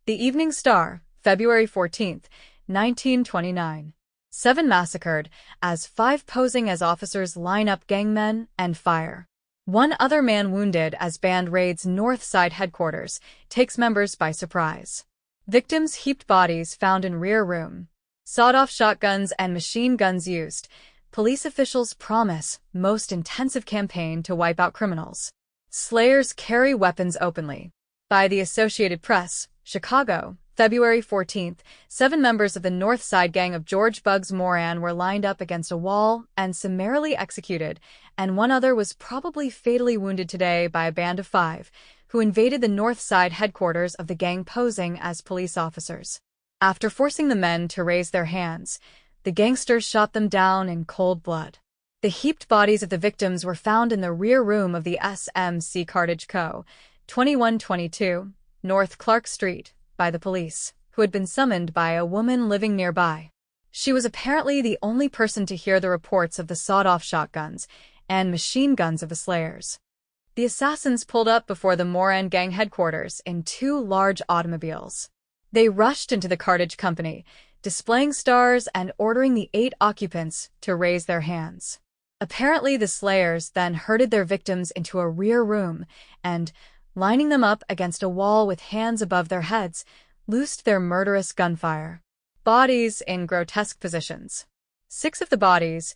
The Evening Star, February 14, 1929. 7 massacred, as 5 posing as officers line up gangmen and fire. 1 other man wounded as band raids North Side headquarters, takes members by surprise. Victims' heaped bodies found in rear room. Sawed-off shotguns and machine guns used. Police officials promise most intensive campaign to wipe out criminals. Slayers carry weapons openly. By the Associated Press, Chicago, February 14th, 7 members of the North Side gang of George Bugs Moran were lined up against a wall and summarily executed, and 1 other was probably fatally wounded today by a band of 5, who invaded the North Side headquarters of the gang posing as police officers. After forcing the men to raise their hands, the gangsters shot them down in cold blood. The heaped bodies of the victims were found in the rear room of the SMC Cartage Co., 2122, North Clark Street, by the police, who had been summoned by a woman living nearby. She was apparently the only person to hear the reports of the sawed-off shotguns and machine guns of the slayers. The assassins pulled up before the Moran gang headquarters in 2 large automobiles. They rushed into the cartage company, displaying stars and ordering the 8 occupants to raise their hands. Apparently, the slayers then herded their victims into a rear room and, lining them up against a wall with hands above their heads, loosed their murderous gunfire. Bodies in grotesque positions. 6 of the bodies,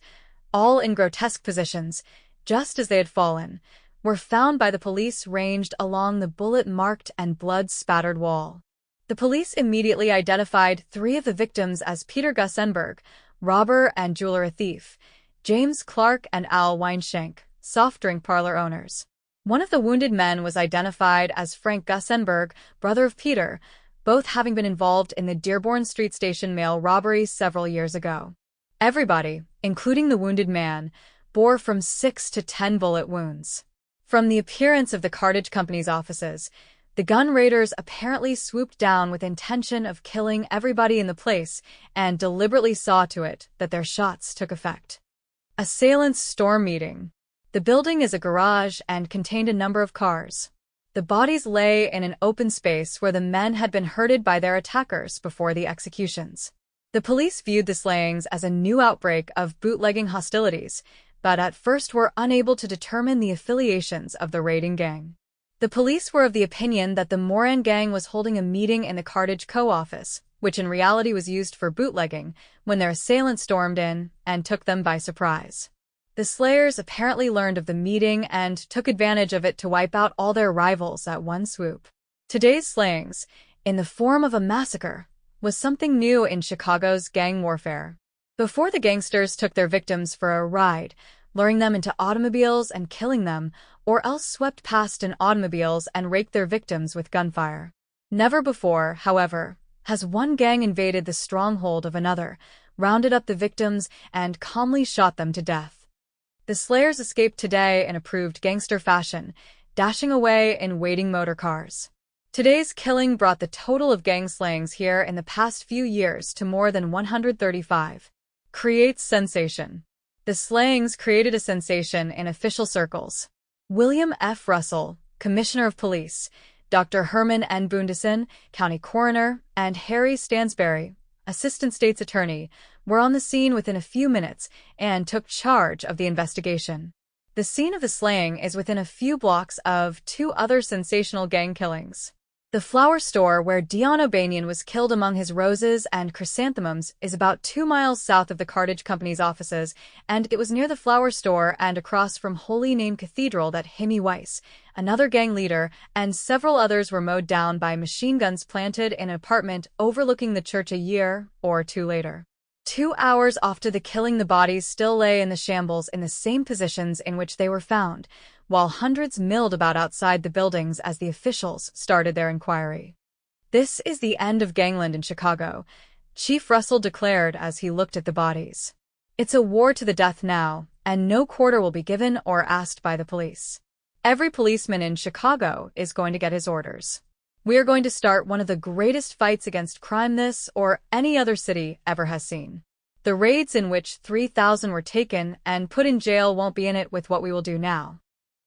all in grotesque positions, just as they had fallen, were found by the police ranged along the bullet-marked and blood-spattered wall. The police immediately identified 3 of the victims as Peter Gussenberg, robber and jeweler thief, James Clark and Al Weinshank, soft drink parlor owners. 1 of the wounded men was identified as Frank Gussenberg, brother of Peter, both having been involved in the Dearborn Street Station mail robbery several years ago. Everybody, including the wounded man, bore from 6 to 10 bullet wounds. From the appearance of the cartage company's offices, the gun raiders apparently swooped down with intention of killing everybody in the place and deliberately saw to it that their shots took effect. Assailants storm meeting. The building is a garage and contained a number of cars. The bodies lay in an open space where the men had been herded by their attackers before the executions. The police viewed the slayings as a new outbreak of bootlegging hostilities, but at first were unable to determine the affiliations of the raiding gang. The police were of the opinion that the Moran gang was holding a meeting in the Cartage Co. office, which in reality was used for bootlegging, when their assailants stormed in and took them by surprise. The slayers apparently learned of the meeting and took advantage of it to wipe out all their rivals at one swoop. Today's slayings, in the form of a massacre, was something new in Chicago's gang warfare. Before, the gangsters took their victims for a ride, luring them into automobiles and killing them, or else swept past in automobiles and raked their victims with gunfire. Never before, however, has one gang invaded the stronghold of another, rounded up the victims, and calmly shot them to death. The slayers escaped today in approved gangster fashion, dashing away in waiting motor cars. Today's killing brought the total of gang slayings here in the past few years to more than 135. Creates sensation. The slayings created a sensation in official circles. William F. Russell, Commissioner of Police, Dr. Herman N. Bundesen, County Coroner, and Harry Stansberry, Assistant State's Attorney, were on the scene within a few minutes and took charge of the investigation. The scene of the slaying is within a few blocks of 2 other sensational gang killings. The flower store where Dion O'Banion was killed among his roses and chrysanthemums is about 2 miles south of the Cartage Company's offices, and it was near the flower store and across from Holy Name Cathedral that Himmy Weiss, another gang leader, and several others were mowed down by machine guns planted in an apartment overlooking the church a year or 2 later. 2 hours after the killing, the bodies still lay in the shambles in the same positions in which they were found, while hundreds milled about outside the buildings as the officials started their inquiry. "This is the end of gangland in Chicago," Chief Russell declared as he looked at the bodies. "It's a war to the death now, and no quarter will be given or asked by the police. Every policeman in Chicago is going to get his orders. We are going to start one of the greatest fights against crime this or any other city ever has seen. The raids in which 3,000 were taken and put in jail won't be in it with what we will do now."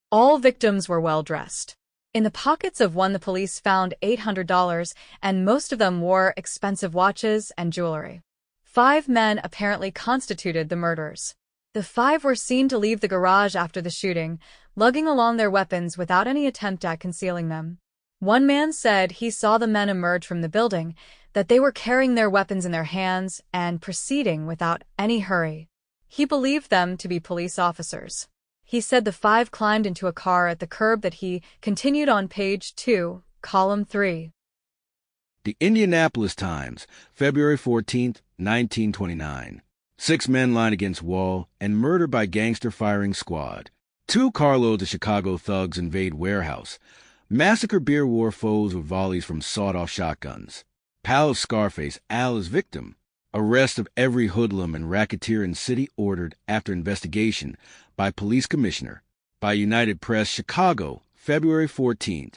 All victims were well dressed. In the pockets of one, the police found $800, and most of them wore expensive watches and jewelry. 5 men apparently constituted the murderers. The 5 were seen to leave the garage after the shooting, lugging along their weapons without any attempt at concealing them. One man said he saw the men emerge from the building, that they were carrying their weapons in their hands and proceeding without any hurry. He believed them to be police officers. He said the 5 climbed into a car at the curb that he continued on page 2, column 3. The Indianapolis Times, February 14, 1929. 6 men lined against wall and murdered by gangster firing squad. 2 carloads of Chicago thugs invade warehouse. Massacre beer war foes with volleys from sawed-off shotguns. Pal of Scarface, Al is victim. Arrest of every hoodlum and racketeer in city ordered after investigation by police commissioner. By United Press, Chicago, February 14th.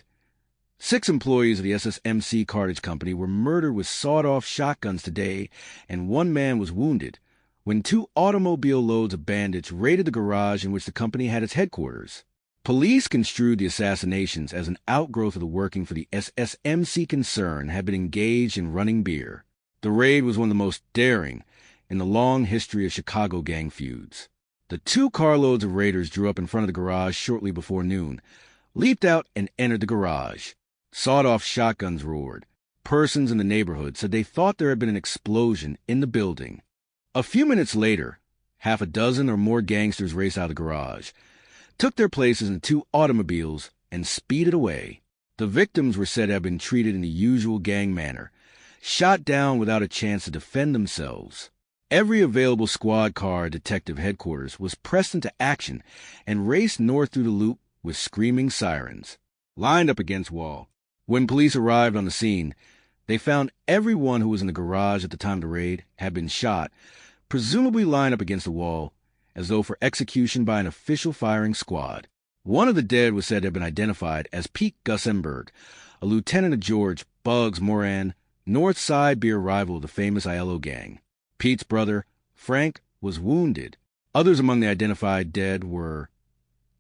6 employees of the SSMC Cartage Company were murdered with sawed-off shotguns today, and 1 man was wounded when 2 automobile loads of bandits raided the garage in which the company had its headquarters. Police construed the assassinations as an outgrowth of the working for the SSMC concern had been engaged in running beer. The raid was one of the most daring in the long history of Chicago gang feuds. The 2 carloads of raiders drew up in front of the garage shortly before noon, leaped out and entered the garage. Sawed-off shotguns roared. Persons in the neighborhood said they thought there had been an explosion in the building. A few minutes later, half a dozen or more gangsters raced out of the garage, took their places in 2 automobiles, and speeded away. The victims were said to have been treated in the usual gang manner, shot down without a chance to defend themselves. Every available squad car at detective headquarters was pressed into action and raced north through the loop with screaming sirens. Lined up against wall. When police arrived on the scene, they found everyone who was in the garage at the time of the raid had been shot, presumably lined up against the wall, as though for execution by an official firing squad. One of the dead was said to have been identified as Pete Gussenberg, a lieutenant of George Bugs Moran, North Side beer rival of the famous Aiello gang. Pete's brother, Frank, was wounded. Others among the identified dead were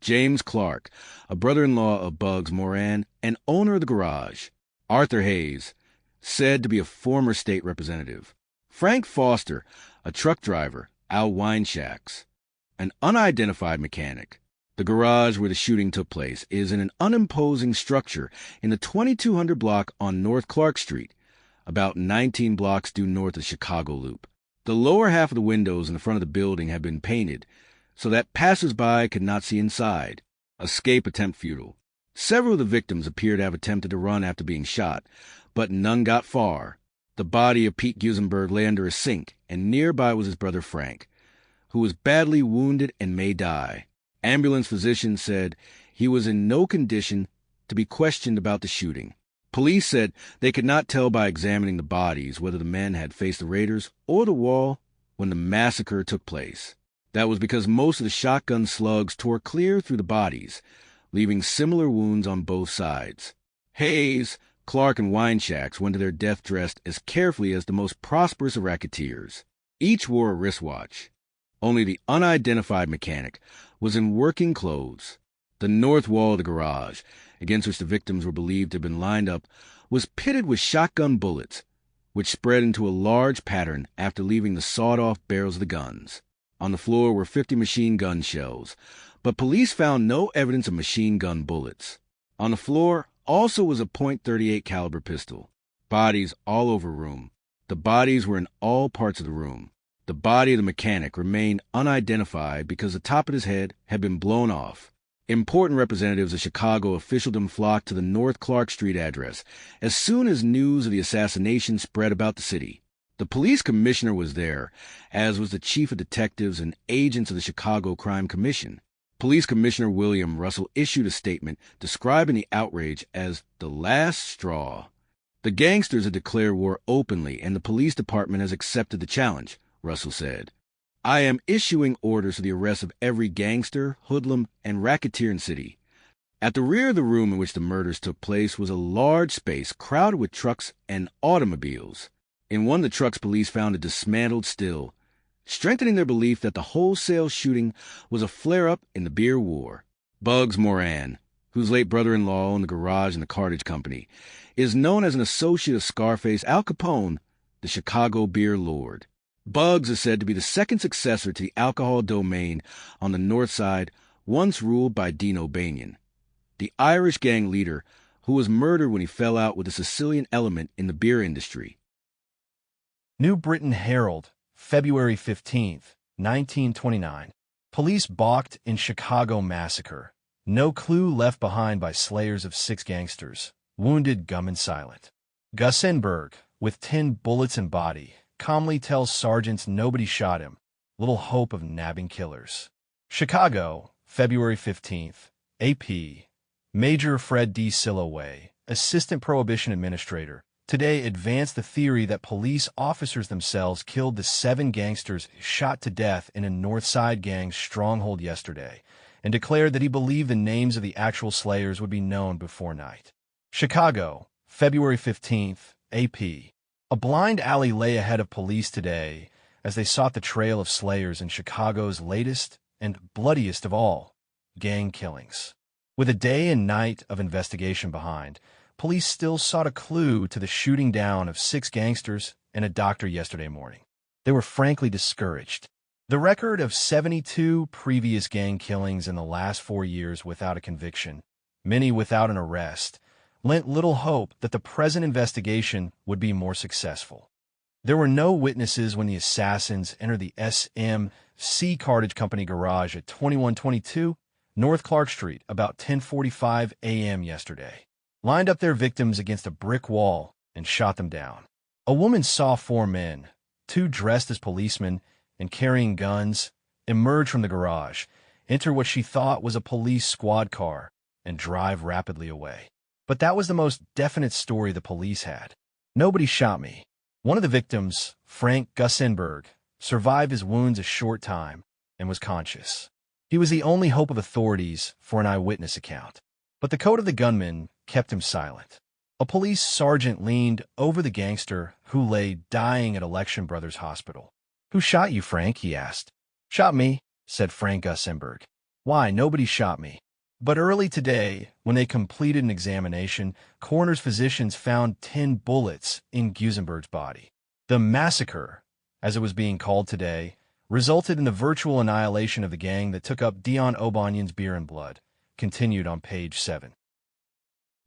James Clark, a brother-in-law of Bugs Moran and owner of the garage. Arthur Hayes, said to be a former state representative. Frank Foster, a truck driver, Al Wineshacks. An unidentified mechanic. The garage where the shooting took place is in an unimposing structure in the 2200 block on North Clark Street, about 19 blocks due north of Chicago Loop. The lower half of the windows in the front of the building had been painted so that passers-by could not see inside. Escape attempt futile. Several of the victims appear to have attempted to run after being shot, but none got far. The body of Pete Gussenberg lay under a sink, and nearby was his brother Frank, who was badly wounded and may die. Ambulance physicians said he was in no condition to be questioned about the shooting. Police said they could not tell by examining the bodies whether the men had faced the raiders or the wall when the massacre took place. That was because most of the shotgun slugs tore clear through the bodies, leaving similar wounds on both sides. Hayes, Clark, and Wineshacks went to their death dressed as carefully as the most prosperous of racketeers. Each wore a wristwatch. Only the unidentified mechanic was in working clothes. The north wall of the garage, against which the victims were believed to have been lined up, was pitted with shotgun bullets, which spread into a large pattern after leaving the sawed-off barrels of the guns. On the floor were 50 machine gun shells, but police found no evidence of machine gun bullets. On the floor also was a .38 caliber pistol. Bodies all over room. The bodies were in all parts of the room. The body of the mechanic remained unidentified because the top of his head had been blown off. Important representatives of Chicago officialdom flocked to the North Clark Street address as soon as news of the assassination spread about the city. The police commissioner was there, as was the chief of detectives and agents of the Chicago Crime Commission. Police Commissioner William Russell issued a statement describing the outrage as the last straw. The gangsters had declared war openly, and the police department has accepted the challenge, Russell said. I am issuing orders for the arrest of every gangster, hoodlum, and racketeer in city. At the rear of the room in which the murders took place was a large space crowded with trucks and automobiles. In one of the trucks, police found a dismantled still, strengthening their belief that the wholesale shooting was a flare-up in the beer war. Bugs Moran, whose late brother-in-law owned the garage and the cartage company, is known as an associate of Scarface Al Capone, the Chicago beer lord. Bugs is said to be the second successor to the alcohol domain on the North Side, once ruled by Dean O'Banion, the Irish gang leader who was murdered when he fell out with a Sicilian element in the beer industry. New Britain Herald, February 15, 1929. Police balked in Chicago massacre. No clue left behind by slayers of 6 gangsters. Wounded gunman silent. Gussenberg, with 10 bullets in body, calmly tells sergeants nobody shot him. Little hope of nabbing killers. Chicago, February 15th. AP. Major Fred D. Silloway, Assistant Prohibition Administrator, today advanced the theory that police officers themselves killed the 7 gangsters shot to death in a North Side gang's stronghold yesterday, and declared that he believed the names of the actual slayers would be known before night. Chicago, February 15th. AP. A blind alley lay ahead of police today as they sought the trail of slayers in Chicago's latest and bloodiest of all, gang killings. With a day and night of investigation behind, police still sought a clue to the shooting down of 6 gangsters and a doctor yesterday morning. They were frankly discouraged. The record of 72 previous gang killings in the last 4 years without a conviction, many without an arrest, lent little hope that the present investigation would be more successful. There were no witnesses when the assassins entered the SMC Cartage Company garage at 2122 North Clark Street about 10:45 a.m. yesterday, lined up their victims against a brick wall, and shot them down. A woman saw 4 men, 2 dressed as policemen and carrying guns, emerge from the garage, enter what she thought was a police squad car, and drive rapidly away. But that was the most definite story the police had. Nobody shot me. One of the victims, Frank Gussenberg, survived his wounds a short time and was conscious. He was the only hope of authorities for an eyewitness account. But the coat of the gunman kept him silent. A police sergeant leaned over the gangster who lay dying at Election Brothers Hospital. "Who shot you, Frank?" he asked. "Shot me," said Frank Gussenberg. "Why, nobody shot me." But early today, when they completed an examination, coroner's physicians found 10 bullets in Gussenberg's body. The massacre, as it was being called today, resulted in the virtual annihilation of the gang that took up Dean O'Banion's beer and blood. Continued on page 7.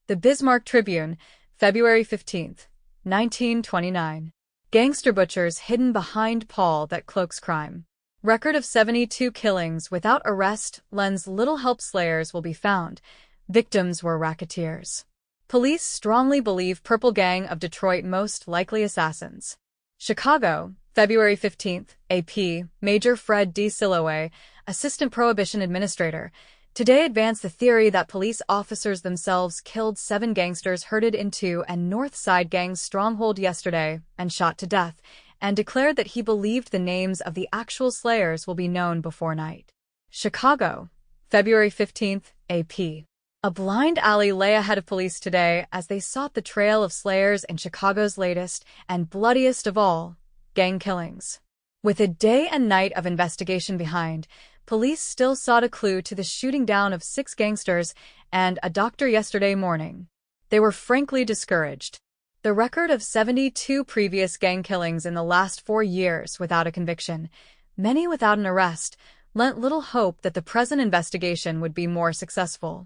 The Bismarck Tribune, February 15th, 1929. Gangster butchers hidden behind pall that cloaks crime. Record of 72 killings without arrest lends little help slayers will be found. Victims were racketeers. Police strongly believe Purple Gang of Detroit most likely assassins. Chicago, February 15th. AP. Major Fred D. Silloway, Assistant Prohibition Administrator, today advanced the theory that police officers themselves killed 7 gangsters herded into a North Side gang's stronghold yesterday and shot to death, and declared that he believed the names of the actual slayers will be known before night. Chicago, February 15th. AP. A blind alley lay ahead of police today as they sought the trail of slayers in Chicago's latest and bloodiest of all, gang killings. With a day and night of investigation behind, police still sought a clue to the shooting down of 6 gangsters and a doctor yesterday morning. They were frankly discouraged. The record of 72 previous gang killings in the last 4 years without a conviction, many without an arrest, lent little hope that the present investigation would be more successful.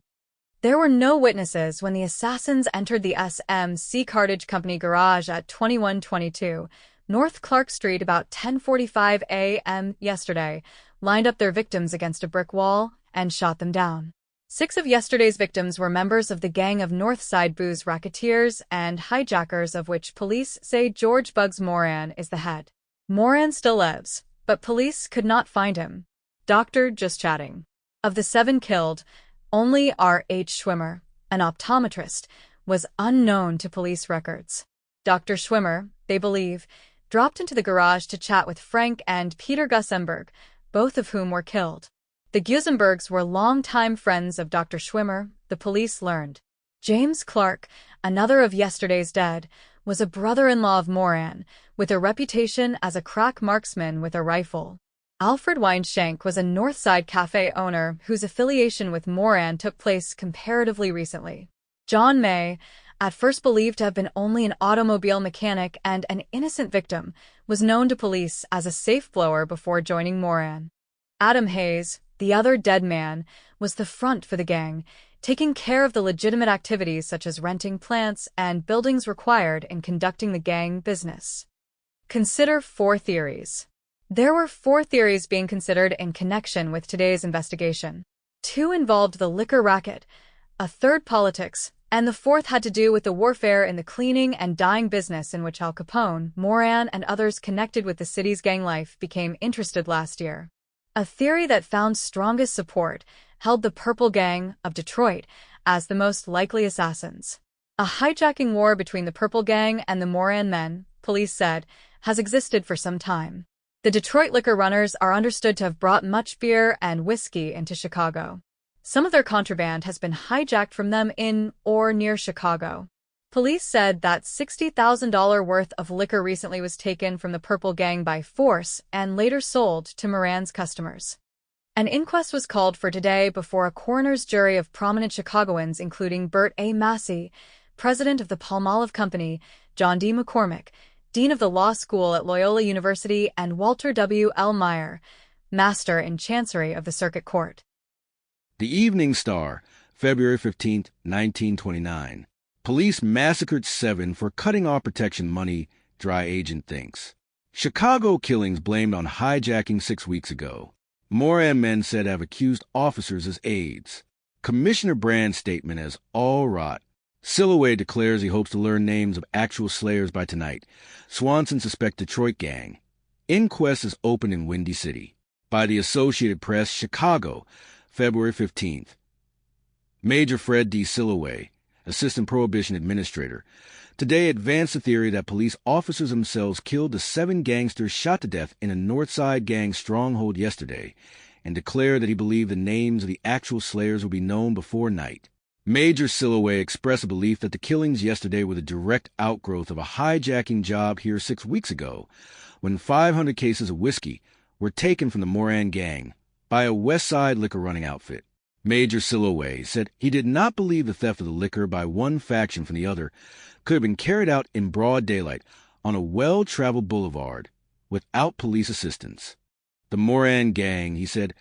There were no witnesses when the assassins entered the SMC Cartage Company garage at 2122 North Clark Street about 10:45 a.m. yesterday, lined up their victims against a brick wall, and shot them down. 6 of yesterday's victims were members of the gang of North Side booze racketeers and hijackers, of which police say George Bugs Moran is the head. Moran still lives, but police could not find him. Doctor just chatting. Of the 7 killed, only R.H. Schwimmer, an optometrist, was unknown to police records. Dr. Schwimmer, they believe, dropped into the garage to chat with Frank and Peter Gussenberg, both of whom were killed. The Gussenbergs were longtime friends of Dr. Schwimmer, the police learned. James Clark, another of yesterday's dead, was a brother-in-law of Moran, with a reputation as a crack marksman with a rifle. Alfred Weinshank was a Northside cafe owner whose affiliation with Moran took place comparatively recently. John May, at first believed to have been only an automobile mechanic and an innocent victim, was known to police as a safe blower before joining Moran. Adam Hayes, the other dead man, was the front for the gang, taking care of the legitimate activities such as renting plants and buildings required in conducting the gang business. Consider 4 theories. There were 4 theories being considered in connection with today's investigation. 2 involved the liquor racket, a third politics, and the 4th had to do with the warfare in the cleaning and dyeing business in which Al Capone, Moran, and others connected with the city's gang life became interested last year. A theory that found strongest support held the Purple Gang of Detroit as the most likely assassins. A hijacking war between the Purple Gang and the Moran men, police said, has existed for some time. The Detroit liquor runners are understood to have brought much beer and whiskey into Chicago. Some of their contraband has been hijacked from them in or near Chicago. Police said that $60,000 worth of liquor recently was taken from the Purple Gang by force and later sold to Moran's customers. An inquest was called for today before a coroner's jury of prominent Chicagoans including Bert A. Massey, president of the Palmolive Company, John D. McCormick, dean of the law school at Loyola University, and Walter W. L. Meyer, master in chancery of the circuit court. The Evening Star, February 15, 1929. Police massacred 7 for cutting off protection money, dry agent thinks. Chicago killings blamed on hijacking 6 weeks ago. Moran men said have accused officers as aides. Commissioner Brand's statement as all rot. Silloway declares he hopes to learn names of actual slayers by tonight. Swanson suspects Detroit gang. Inquest is open in Windy City. By the Associated Press, Chicago, February 15th. Major Fred D. Silloway, Assistant Prohibition Administrator, today advanced the theory that police officers themselves killed the 7 gangsters shot to death in a Northside gang stronghold yesterday, and declared that he believed the names of the actual slayers would be known before night. Major Silloway expressed a belief that the killings yesterday were the direct outgrowth of a hijacking job here 6 weeks ago, when 500 cases of whiskey were taken from the Moran gang by a West Side liquor-running outfit. Major Silloway said he did not believe the theft of the liquor by one faction from the other could have been carried out in broad daylight on a well-traveled boulevard without police assistance. The Moran gang, he said,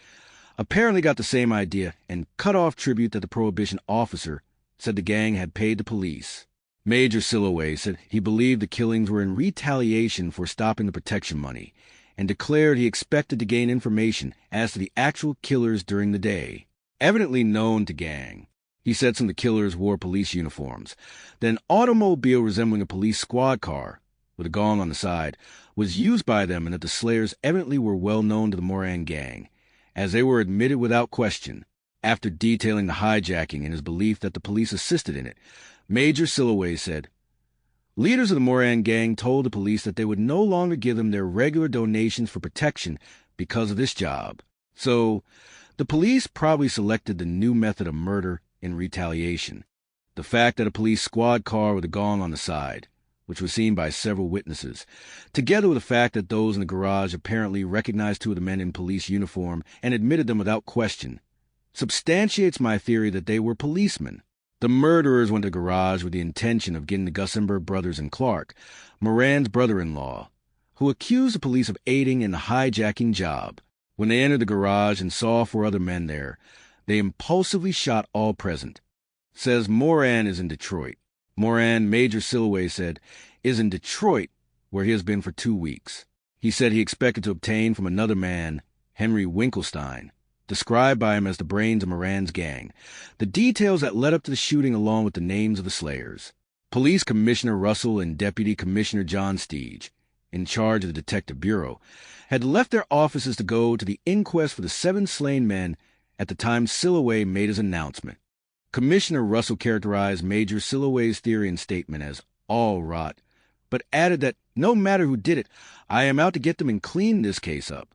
apparently got the same idea and cut off tribute that the Prohibition officer said the gang had paid the police. Major Silloway said he believed the killings were in retaliation for stopping the protection money and declared he expected to gain information as to the actual killers during the day. Evidently known to gang, he said some of the killers wore police uniforms, that an automobile resembling a police squad car, with a gong on the side, was used by them and that the slayers evidently were well known to the Moran gang, as they were admitted without question. After detailing the hijacking and his belief that the police assisted in it, Major Silloway said, leaders of the Moran gang told the police that they would no longer give them their regular donations for protection because of this job. So, the police probably selected the new method of murder in retaliation. The fact that a police squad car with a gong on the side, which was seen by several witnesses, together with the fact that those in the garage apparently recognized 2 of the men in police uniform and admitted them without question, substantiates my theory that they were policemen. The murderers went to the garage with the intention of getting the Gussenberg brothers and Clark, Moran's brother-in-law, who accused the police of aiding in the hijacking job. When they entered the garage and saw 4 other men there, they impulsively shot all present. Says Moran is in Detroit. Moran, Major Silloway said, is in Detroit, where he has been for 2 weeks. He said he expected to obtain from another man, Henry Winkelstein, described by him as the brains of Moran's gang, the details that led up to the shooting along with the names of the slayers. Police Commissioner Russell and Deputy Commissioner John Steege, in charge of the Detective Bureau, had left their offices to go to the inquest for the 7 slain men at the time Silloway made his announcement. Commissioner Russell characterized Major Silloway's theory and statement as all rot, but added that no matter who did it, I am out to get them and clean this case up.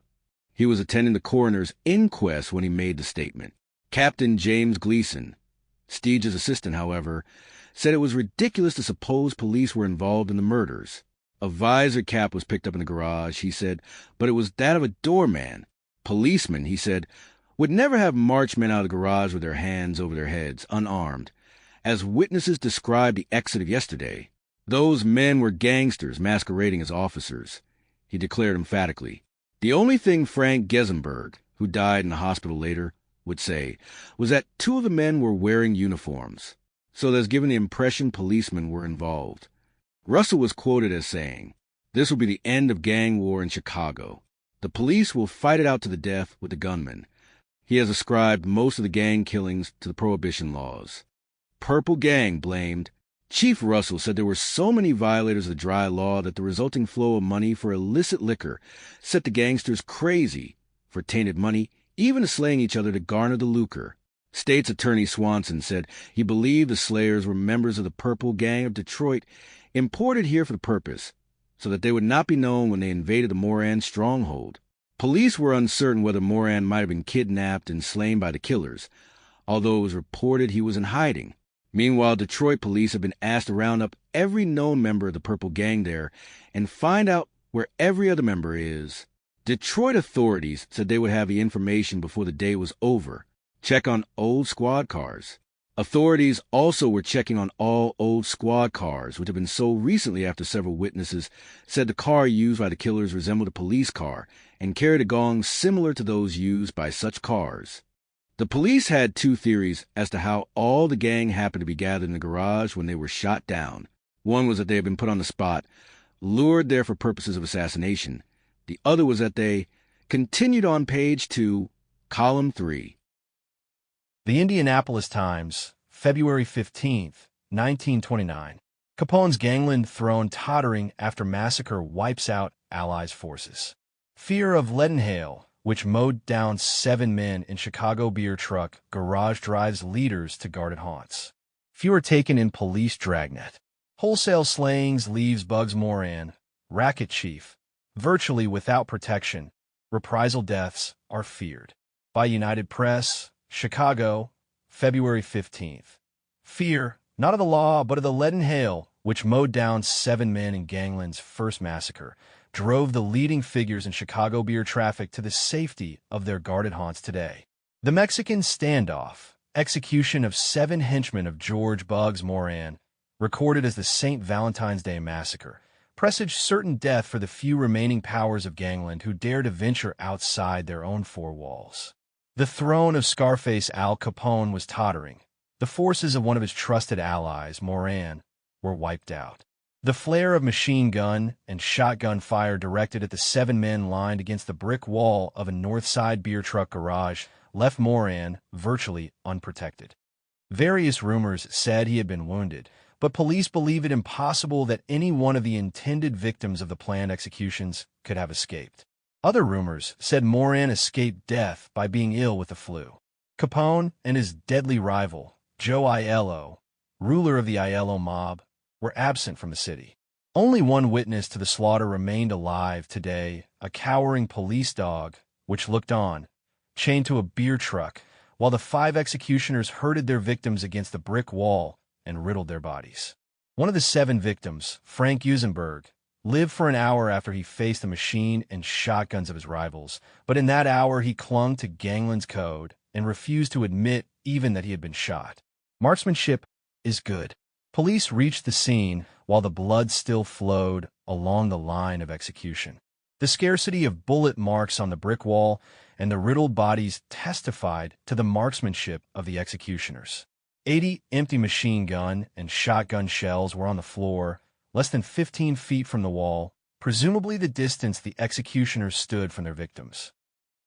He was attending the coroner's inquest when he made the statement. Captain James Gleason, Steege's assistant, however, said it was ridiculous to suppose police were involved in the murders. A visor cap was picked up in the garage, he said, but it was that of a doorman. Policemen, he said, would never have marched men out of the garage with their hands over their heads, unarmed. As witnesses described the exit of yesterday, those men were gangsters masquerading as officers, he declared emphatically. The only thing Frank Gesenberg, who died in the hospital later, would say was that two of the men were wearing uniforms, so that's given the impression policemen were involved. Russell was quoted as saying, "This will be the end of gang war in Chicago. The police will fight it out to the death with the gunmen." He has ascribed most of the gang killings to the Prohibition laws. Purple Gang blamed. Chief Russell said there were so many violators of the dry law that the resulting flow of money for illicit liquor set the gangsters crazy for tainted money, even slaying each other to garner the lucre. State's Attorney Swanson said he believed the slayers were members of the Purple Gang of Detroit, imported here for the purpose, so that they would not be known when they invaded the Moran stronghold. Police were uncertain whether Moran might have been kidnapped and slain by the killers, although it was reported he was in hiding. Meanwhile, Detroit police have been asked to round up every known member of the Purple Gang there and find out where every other member is. Detroit authorities said they would have the information before the day was over. Check on old squad cars. Authorities also were checking on all old squad cars, which had been sold recently after several witnesses said the car used by the killers resembled a police car and carried a gong similar to those used by such cars. The police had two theories as to how all the gang happened to be gathered in the garage when they were shot down. One was that they had been put on the spot, lured there for purposes of assassination. The other was that they continued on page 2, column 3. The Indianapolis Times, February 15, 1929. Capone's gangland throne tottering after massacre wipes out Allies' forces. Fear of leaden hail, which mowed down 7 men in Chicago beer truck garage drives leaders to guarded haunts. Fewer taken in police dragnet. Wholesale slayings leaves Bugs Moran, racket chief, virtually without protection. Reprisal deaths are feared. By United Press, Chicago, February 15th. Fear, not of the law, but of the leaden hail, which mowed down 7 men in gangland's first massacre, drove the leading figures in Chicago beer traffic to the safety of their guarded haunts today. The Mexican standoff, execution of 7 henchmen of George Bugs Moran, recorded as the St. Valentine's Day Massacre, presaged certain death for the few remaining powers of gangland who dare to venture outside their own 4 walls. The throne of Scarface Al Capone was tottering. The forces of one of his trusted allies, Moran, were wiped out. The flare of machine gun and shotgun fire directed at the 7 men lined against the brick wall of a North Side beer truck garage left Moran virtually unprotected. Various rumors said he had been wounded, but police believe it impossible that any one of the intended victims of the planned executions could have escaped. Other rumors said Moran escaped death by being ill with the flu. Capone and his deadly rival, Joe Aiello, ruler of the Aiello mob, were absent from the city. Only one witness to the slaughter remained alive today, a cowering police dog, which looked on, chained to a beer truck, while the 5 executioners herded their victims against the brick wall and riddled their bodies. One of the 7 victims, Frank Gesenberg, lived for an hour after he faced the machine and shotguns of his rivals, but in that hour he clung to gangland's code and refused to admit even that he had been shot. Marksmanship is good. Police reached the scene while the blood still flowed along the line of execution. The scarcity of bullet marks on the brick wall and the riddled bodies testified to the marksmanship of the executioners. 80 empty machine gun and shotgun shells were on the floor, less than 15 feet from the wall, presumably the distance the executioners stood from their victims.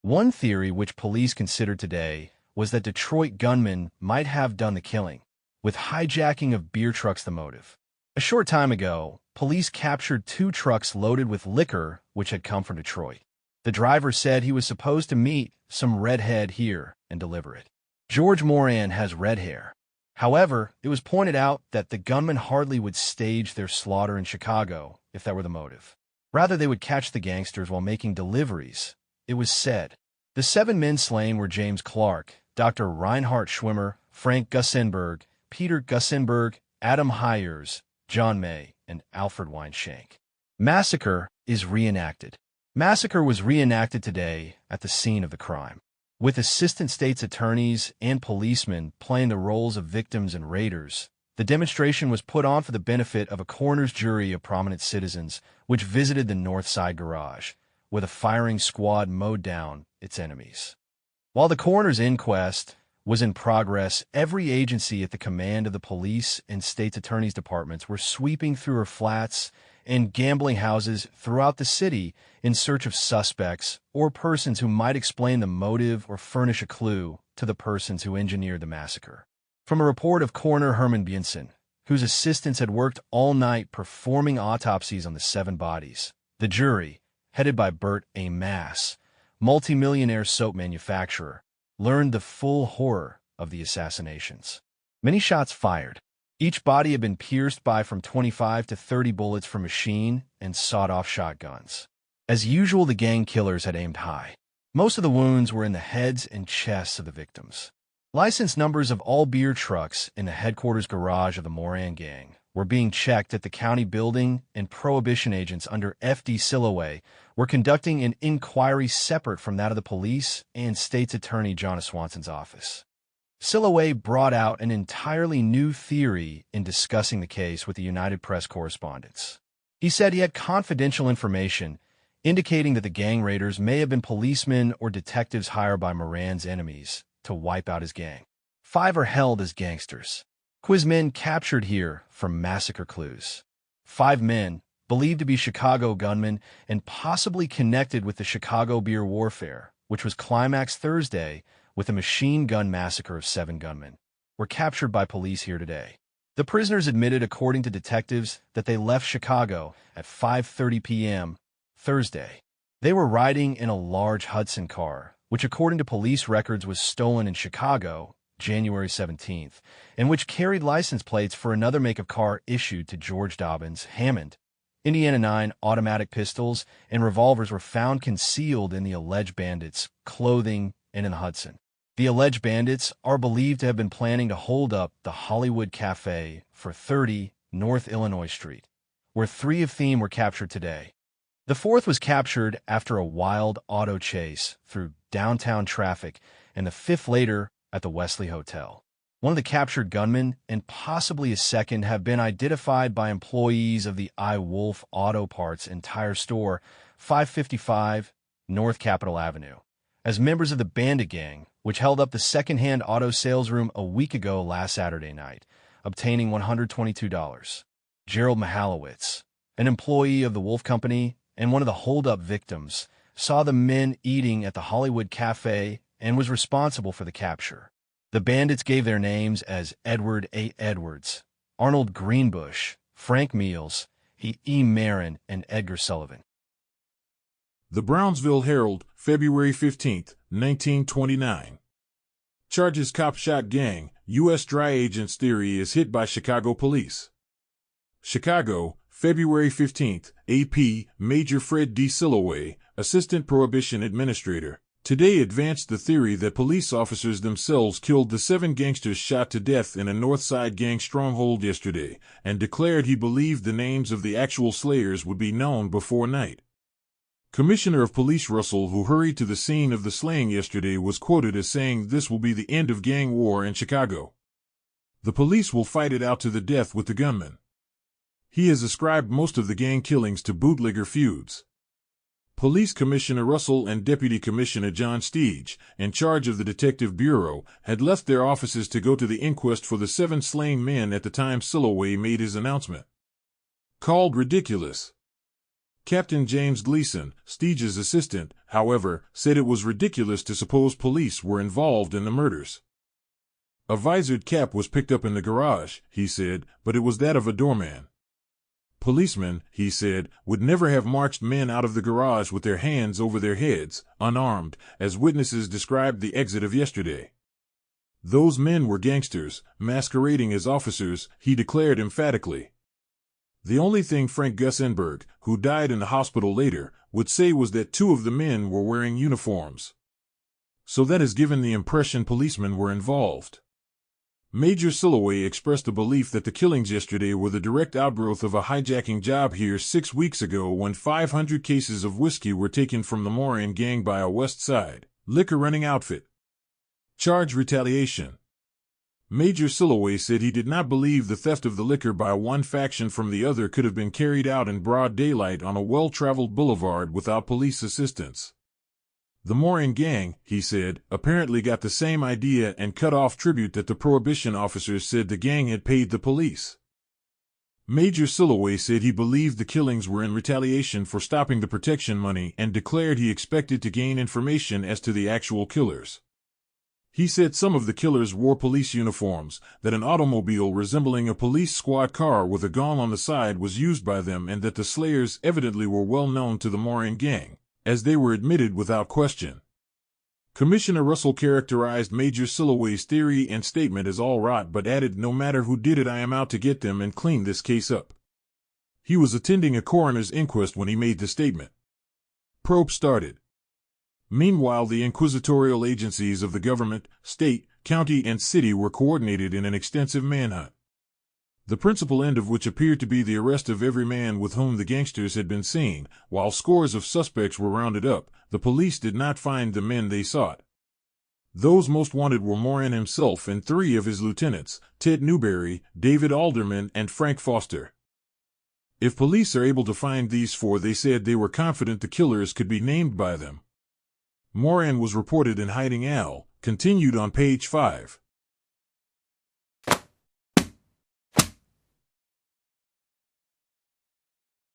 One theory which police considered today was that Detroit gunmen might have done the killing, with hijacking of beer trucks the motive. A short time ago, police captured 2 trucks loaded with liquor which had come from Detroit. The driver said he was supposed to meet some redhead here and deliver it. George Moran has red hair. However, it was pointed out that the gunmen hardly would stage their slaughter in Chicago if that were the motive. Rather, they would catch the gangsters while making deliveries, it was said. The 7 men slain were James Clark, Dr. Reinhard Schwimmer, Frank Gesenberg, Peter Gesenberg, Adam Hyers, John May, and Alfred Weinshank. Massacre is reenacted. Massacre was reenacted today at the scene of the crime, with assistant state's attorneys and policemen playing the roles of victims and raiders. The demonstration was put on for the benefit of a coroner's jury of prominent citizens, which visited the North Side garage, where the firing squad mowed down its enemies. While the coroner's inquest was in progress, every agency at the command of the police and state's attorney's departments were sweeping through her flats and gambling houses throughout the city in search of suspects or persons who might explain the motive or furnish a clue to the persons who engineered the massacre. From a report of Coroner Herman Bjornson, whose assistants had worked all night performing autopsies on the 7 bodies, the jury, headed by Bert A. Mass, multimillionaire soap manufacturer, learned the full horror of the assassinations. Many shots fired. Each body had been pierced by from 25 to 30 bullets from machine and sawed-off shotguns. As usual, the gang killers had aimed high. Most of the wounds were in the heads and chests of the victims. License numbers of all beer trucks in the headquarters garage of the Moran gang were being checked at the county building, and prohibition agents under F.D. Silloway were conducting an inquiry separate from that of the police and state's attorney John Swanson's office. Silloway brought out an entirely new theory in discussing the case with the United Press correspondents. He said he had confidential information indicating that the gang raiders may have been policemen or detectives hired by Moran's enemies to wipe out his gang. 5 are held as gangsters. Quizmen captured here from massacre clues. 5 men, believed to be Chicago gunmen and possibly connected with the Chicago beer warfare, which was climaxed Thursday with a machine gun massacre of 7 gunmen, were captured by police here today. The prisoners admitted, according to detectives, that they left Chicago at 5:30 p.m. Thursday. They were riding in a large Hudson car, which according to police records was stolen in Chicago, January 17th, and which carried license plates for another make of car issued to George Dobbins, Hammond. Indiana 9 automatic pistols and revolvers were found concealed in the alleged bandits' clothing and in the Hudson. The alleged bandits are believed to have been planning to hold up the Hollywood Cafe for 30 North Illinois Street, where 3 of them were captured today. The 4th was captured after a wild auto chase through downtown traffic, and the 5th later at the Wesley Hotel. One of the captured gunmen and possibly a second have been identified by employees of the iWolf Auto Parts and Tire Store, 555 North Capitol Avenue, as members of the Bandit Gang, which held up the second-hand auto sales room a week ago last Saturday night, obtaining $122. Gerald Mihalowicz, an employee of the Wolf Company and one of the hold-up victims, saw the men eating at the Hollywood Cafe and was responsible for the capture. The bandits gave their names as Edward A. Edwards, Arnold Greenbush, Frank Meals, E. Marin, and Edgar Sullivan. The Brownsville Herald, February 15, 1929. Charges cop shot gang, U.S. dry agents theory is hit by Chicago police. Chicago, February 15, AP, Major Fred D. Silloway, Assistant Prohibition Administrator, today advanced the theory that police officers themselves killed the 7 gangsters shot to death in a North Side gang stronghold yesterday, and declared he believed the names of the actual slayers would be known before night. Commissioner of Police Russell, who hurried to the scene of the slaying yesterday, was quoted as saying this will be the end of gang war in Chicago. The police will fight it out to the death with the gunmen. He has ascribed most of the gang killings to bootlegger feuds. Police Commissioner Russell and Deputy Commissioner John Steege, in charge of the Detective Bureau, had left their offices to go to the inquest for the 7 slain men at the time Silloway made his announcement. Called ridiculous. Captain James Gleason, Steege's assistant, however, said it was ridiculous to suppose police were involved in the murders. A visored cap was picked up in the garage, he said, but it was that of a doorman. Policemen, he said, would never have marched men out of the garage with their hands over their heads, unarmed, as witnesses described the exit of yesterday. Those men were gangsters, masquerading as officers, he declared emphatically. The only thing Frank Gussenberg, who died in the hospital later, would say was that 2 of the men were wearing uniforms. So that has given the impression policemen were involved. Major Silloway expressed a belief that the killings yesterday were the direct outgrowth of a hijacking job here 6 weeks ago when 500 cases of whiskey were taken from the Moran gang by a West Side liquor running outfit. Charge retaliation. Major Silloway said he did not believe the theft of the liquor by one faction from the other could have been carried out in broad daylight on a well-traveled boulevard without police assistance. The Moran gang, he said, apparently got the same idea and cut off tribute that the Prohibition officers said the gang had paid the police. Major Silloway said he believed the killings were in retaliation for stopping the protection money and declared he expected to gain information as to the actual killers. He said some of the killers wore police uniforms, that an automobile resembling a police squad car with a gong on the side was used by them, and that the slayers evidently were well known to the Moran gang, as they were admitted without question. Commissioner Russell characterized Major Silloway's theory and statement as all rot but added, "No matter who did it, I am out to get them and clean this case up." He was attending a coroner's inquest when he made the statement. Probe started. Meanwhile, the inquisitorial agencies of the government, state, county, and city were coordinated in an extensive manhunt, the principal end of which appeared to be the arrest of every man with whom the gangsters had been seen. While scores of suspects were rounded up, the police did not find the men they sought. Those most wanted were Moran himself and 3 of his lieutenants, Ted Newberry, David Alderman, and Frank Foster. If police are able to find these 4, they said they were confident the killers could be named by them. Moran was reported in hiding. Al continued on page 5.